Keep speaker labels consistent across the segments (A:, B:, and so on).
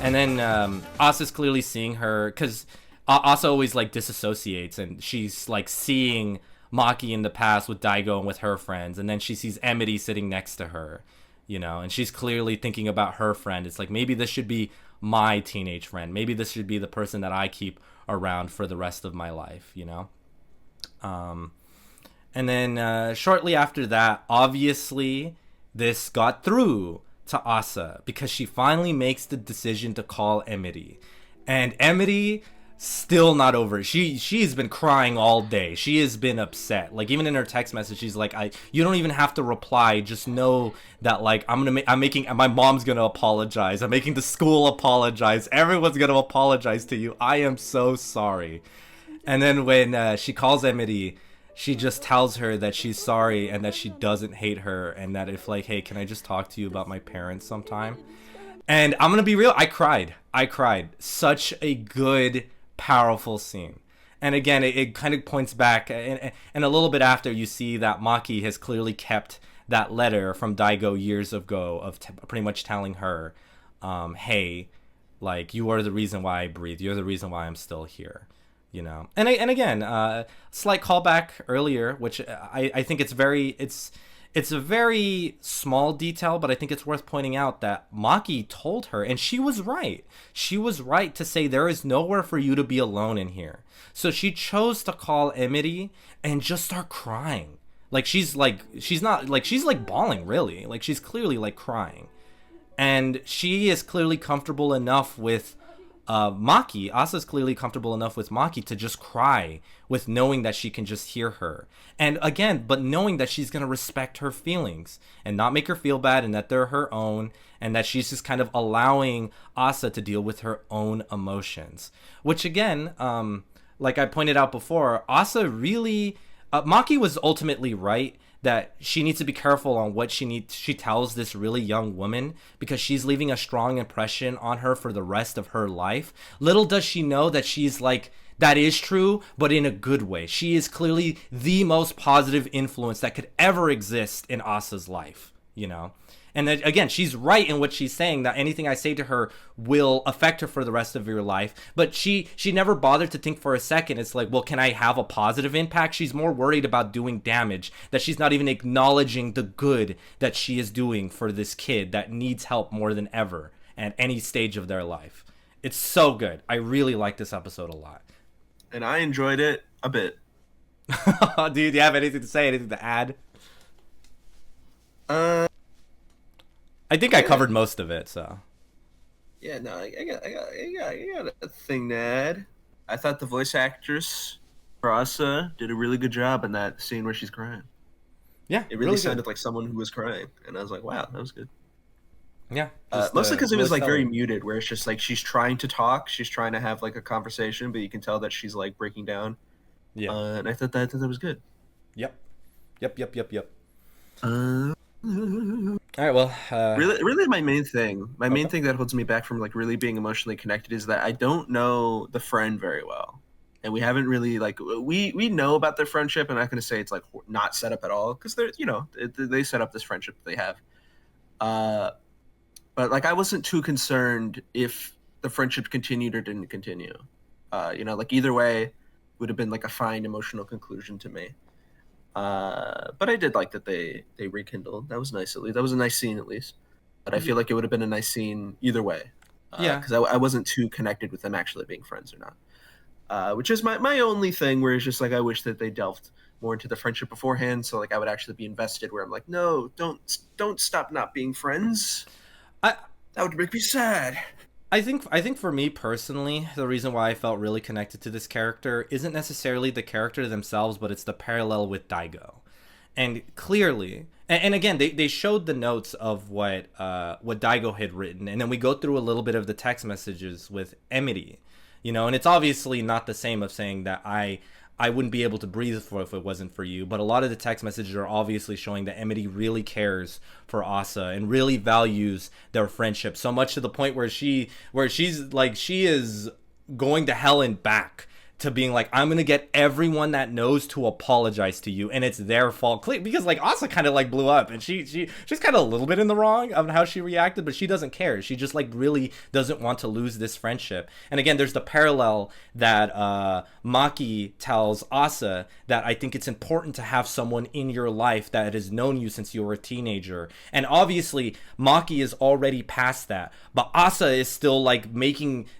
A: And then Asa's clearly seeing her, because Asa always like disassociates, and she's like seeing Maki in the past with Daigo and with her friends, and then she sees Emity sitting next to her, and she's clearly thinking about her friend. It's like, maybe this should be my teenage friend. Maybe this should be the person that I keep around for the rest of my life. And then shortly after that, obviously, this got through to Asa because she finally makes the decision to call Emity. And Emity, still not over it. She's been crying all day. She has been upset. Like, even in her text message, she's like, you don't even have to reply. Just know that, like, my mom's gonna apologize. I'm making the school apologize. Everyone's gonna apologize to you. I am so sorry. And then when she calls Emity, she just tells her that she's sorry and that she doesn't hate her, and that if, like, hey, can I just talk to you about my parents sometime? And I'm gonna be real, I cried. Such a good, powerful scene. And again, it kind of points back, and a little bit after, you see that Maki has clearly kept that letter from Daigo years ago of pretty much telling her, hey, like, you are the reason why I breathe. You're the reason why I'm still here. And again, slight callback earlier, which I think it's a very small detail, but I think it's worth pointing out that Maki told her, and she was right. She was right to say there is nowhere for you to be alone in here. So she chose to call Emity and just start crying. Like, she's bawling, really. Like, she's clearly, like, crying. And she is clearly comfortable enough with Maki. Asa's clearly comfortable enough with Maki to just cry, with knowing that she can just hear her. And again, but knowing that she's going to respect her feelings and not make her feel bad, and that they're her own, and that she's just kind of allowing Asa to deal with her own emotions. Which again, like I pointed out before, Asa really, Maki was ultimately right that she needs to be careful on what she tells this really young woman, because she's leaving a strong impression on her for the rest of her life. Little does she know that she's like, that is true, but in a good way. She is clearly the most positive influence that could ever exist in Asa's life, And that, again, she's right in what she's saying, that anything I say to her will affect her for the rest of your life. But she never bothered to think for a second. It's like, well, can I have a positive impact? She's more worried about doing damage, that she's not even acknowledging the good that she is doing for this kid that needs help more than ever at any stage of their life. It's so good. I really like this episode a lot.
B: And I enjoyed it a bit.
A: Do you have anything to say? Anything to add? I think I covered most of it, so.
B: Yeah, no, I got a thing to add. I thought the voice actress for Asa did a really good job in that scene where she's crying.
A: Yeah,
B: it really sounded like someone who was crying, and I was like, wow, that was good.
A: Yeah,
B: mostly because it was like very muted, where it's just like she's trying to talk, she's trying to have like a conversation, but you can tell that she's like breaking down.
A: Yeah,
B: and I thought that was good.
A: Yep. All right, well,
B: really, my main thing that holds me back from like really being emotionally connected is that I don't know the friend very well, and we haven't really like we know about their friendship. I'm not going to say it's like not set up at all, because they're they set up this friendship that they have. But like I wasn't too concerned if the friendship continued or didn't continue. Like either way would have been like a fine emotional conclusion to me. But I did like that they rekindled. That was nice, at least. That was a nice scene, at least. But I feel like it would have been a nice scene either way.
A: Yeah.
B: Because I wasn't too connected with them actually being friends or not. Which is my only thing, where it's just like I wish that they delved more into the friendship beforehand, so like I would actually be invested, where I'm like, no, don't stop not being friends. That would make me sad.
A: I think for me personally, the reason why I felt really connected to this character isn't necessarily the character themselves, but it's the parallel with Daigo. And clearly, and again, they showed the notes of what Daigo had written, and then we go through a little bit of the text messages with Emity, and it's obviously not the same of saying that I wouldn't be able to breathe if it wasn't for you. But a lot of the text messages are obviously showing that Emity really cares for Asa and really values their friendship, so much to the point where she's like, she is going to hell and back to being like, I'm gonna get everyone that knows to apologize to you, and it's their fault. Because like Asa kind of like blew up, and she's kind of a little bit in the wrong of how she reacted, but she doesn't care. She just like really doesn't want to lose this friendship. And again, there's the parallel that Maki tells Asa, that I think it's important to have someone in your life that has known you since you were a teenager. And obviously Maki is already past that, but Asa is still like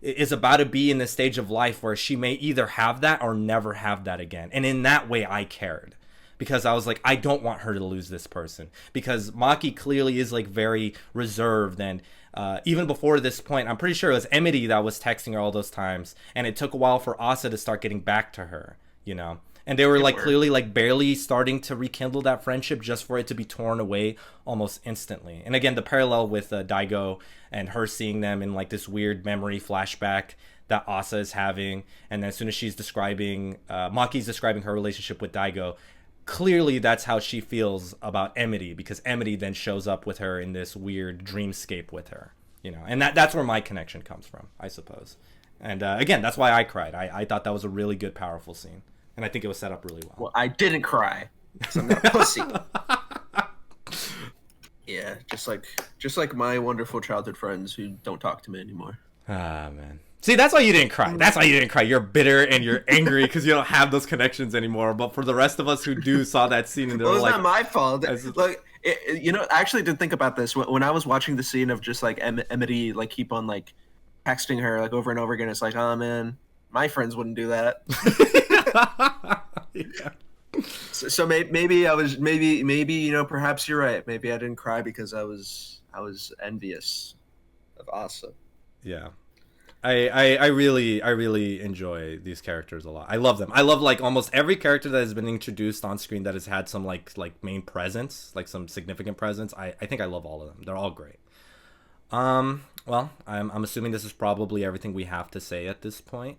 A: is about to be in this stage of life where she may either have that or never have that again. And in that way I cared, because I was like, I don't want her to lose this person, because Maki clearly is like very reserved. And even before this point, I'm pretty sure it was Emily that was texting her all those times, and it took a while for Asa to start getting back to her, you know. And they were like clearly like barely starting to rekindle that friendship, just for it to be torn away almost instantly. And again, the parallel with Daigo and her seeing them in like this weird memory flashback that Asa is having, and then as soon as she's describing Maki's describing her relationship with Daigo, clearly that's how she feels about Emily, because Emily then shows up with her in this weird dreamscape with her, you know. And that's where my connection comes from, I suppose. And again, that's why I cried. I thought that was a really good, powerful scene, and I think it was set up really well.
B: Well, I didn't cry because I'm not a pussy. Yeah, just like my wonderful childhood friends who don't talk to me anymore.
A: Ah, man. See, that's why you didn't cry. That's why you didn't cry. You're bitter and you're angry because you don't have those connections anymore. But for the rest of us who do saw that scene and they're
B: well, it's
A: like,
B: not my fault. Like, you know, I actually did think about this when I was watching the scene of just like Emily like keep on like texting her like over and over again. It's like, oh man, my friends wouldn't do that.
A: yeah.
B: So maybe you know, perhaps you're right. Maybe I didn't cry because I was envious of Asa.
A: Yeah. I really enjoy these characters a lot. I love them. I love like almost every character that has been introduced on screen that has had some like main presence, like some significant presence. I think I love all of them. They're all great. Well, I'm assuming this is probably everything we have to say at this point.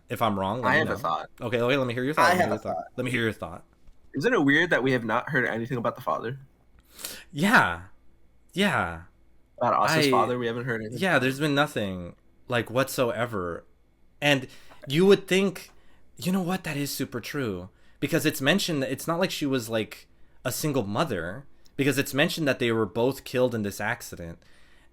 A: If I'm wrong, let me know.
B: A thought.
A: Okay, let me hear your thought. Let me hear your thought.
B: Isn't it weird that we have not heard anything about the father?
A: Yeah.
B: About Asa's father, we haven't heard anything.
A: Yeah, there's been nothing like whatsoever. And you would think, you know what, that is super true, because it's mentioned that it's not like she was like a single mother, because it's mentioned that they were both killed in this accident.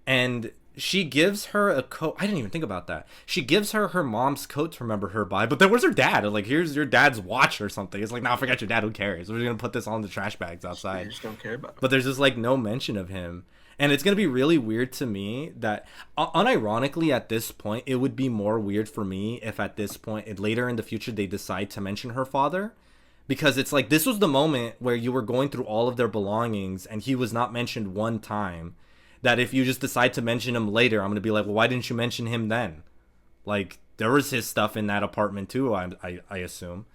A: And she gives her a coat. I didn't even think about that. She gives her her mom's coat to remember her by, but then where's her dad? Like, here's your dad's watch or something. It's like, nah, forget your dad, who cares? We're gonna put this all in the trash bags outside.
B: I just don't care about him.
A: But there's just like no mention of him. And it's going to be really weird to me that, unironically, at this point, it would be more weird for me if at this point, later in the future, they decide to mention her father. Because it's like, this was the moment where you were going through all of their belongings and he was not mentioned one time. That if you just decide to mention him later, I'm going to be like, well, why didn't you mention him then? Like, there was his stuff in that apartment too, I assume.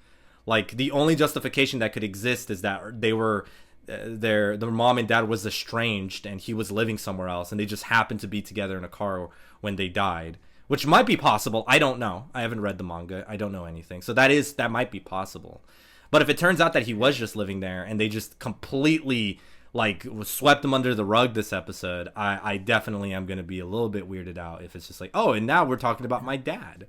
A: Like, the only justification that could exist is that they were... their mom and dad was estranged and he was living somewhere else and they just happened to be together in a car when they died, which might be possible. I don't know. I haven't read the manga. I don't know anything. So that might be possible. But if it turns out that he was just living there and they just completely like swept him under the rug this episode, I definitely am going to be a little bit weirded out if it's just like, oh, and now we're talking about my dad.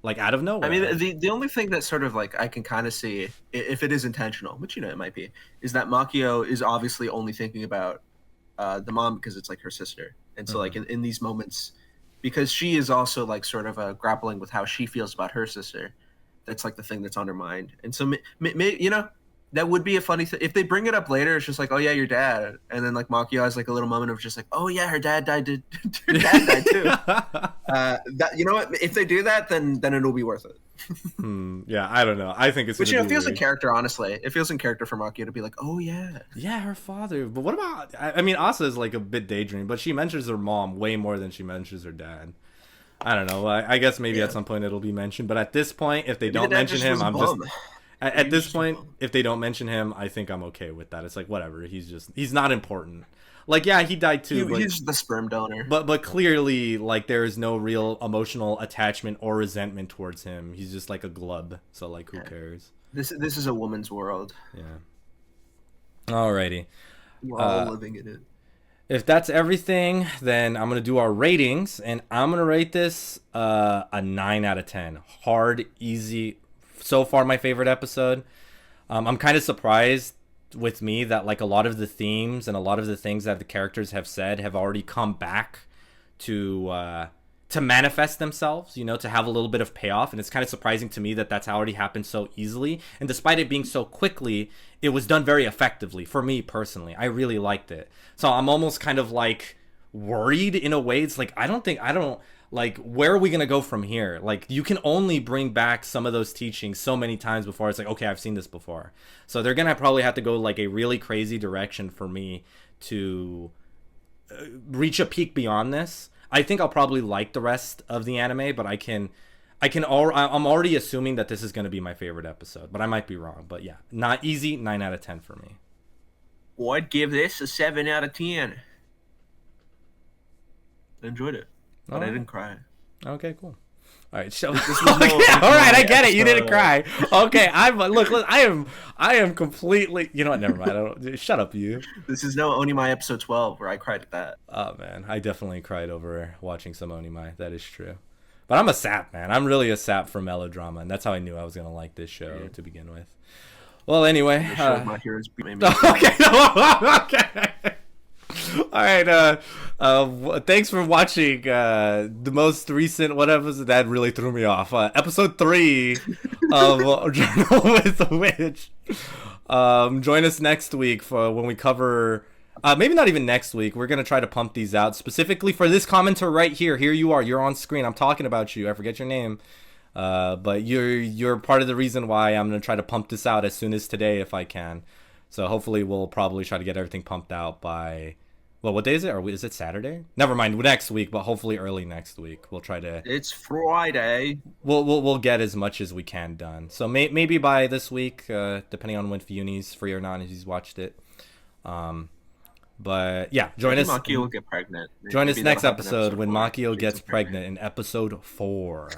A: Like, out of nowhere.
B: I mean, the only thing that sort of, like, I can kind of see, if it is intentional, which, you know, it might be, is that Makio is obviously only thinking about the mom because it's, like, her sister. And so, like, in these moments, because she is also, like, sort of grappling with how she feels about her sister, that's, like, the thing that's on her mind. And so, you know, that would be a funny thing. If they bring it up later, it's just like, oh, yeah, your dad. And then, like, Makio has, like, a little moment of just like, oh, yeah, her dad died. Her dad died, too. That, you know what? If they do that, then it'll be worth it.
A: Yeah, I don't know. I think it's...
B: Which, you know, feels in character, honestly. It feels in character for Makio to be like, oh, yeah.
A: Yeah, her father. But what about... I mean, Asa is, like, a bit daydream, but she mentions her mom way more than she mentions her dad. I don't know. I guess maybe at some point it'll be mentioned. But at this point, if they don't mention him, I'm just... At this point, if they don't mention him, I think I'm okay with that. It's like, whatever. He's not important. Like, yeah, he died too.
B: He's the sperm donor.
A: But clearly, like, there is no real emotional attachment or resentment towards him. He's just like a glub. So, like, who cares?
B: This is a woman's world.
A: Yeah. Alrighty.
B: We're all living in it.
A: if that's everything, then I'm gonna do our ratings, and I'm gonna rate this a 9 out of 10. Hard, easy. So far, my favorite episode. I'm kind of surprised with me that like a lot of the themes and a lot of the things that the characters have said have already come back to manifest themselves, you know, to have a little bit of payoff. And it's kind of surprising to me that that's already happened so easily. And despite it being so quickly, it was done very effectively for me personally. I really liked it. So I'm almost kind of like worried in a way. It's like, I don't like, where are we going to go from here? Like, you can only bring back some of those teachings so many times before it's like, okay, I've seen this before. So they're going to probably have to go like a really crazy direction for me to reach a peak beyond this. I think I'll probably like the rest of the anime, but I'm already assuming that this is going to be my favorite episode, but I might be wrong. But yeah, not easy. 9 out of 10 for me.
B: Well, I'd give this a 7 out of 10. I enjoyed it, but I didn't cry.
A: Okay, cool. All right, all right, I get it. You didn't cry. Okay, look. I am completely. You know what? Never mind. I don't. Shut up, you.
B: This is no Onimai episode 12 where I cried at that.
A: Oh man, I definitely cried over watching some Onimai. That is true. But I'm a sap, man. I'm really a sap for melodrama, and that's how I knew I was gonna like this show to begin with. Well, anyway.
B: My heroes made me
A: okay. Okay. All right. Thanks for watching the most recent whatever that really threw me off. Episode 3 of Journal with a Witch. Join us next week for when we cover. Maybe not even next week. We're gonna try to pump these out specifically for this commenter right here. Here you are. You're on screen. I'm talking about you. I forget your name. But you're part of the reason why I'm gonna try to pump this out as soon as today if I can. So hopefully we'll probably try to get everything pumped out by. Well, what day is it? Or is it Saturday? Never mind, next week, but hopefully early next week. We'll try to.
B: It's Friday.
A: We'll get as much as we can done. So maybe by this week, depending on when Funi's free or not, if he's watched it. But yeah, join us.
B: Makio will get pregnant.
A: Join us next episode when Makio gets pregnant in episode 4.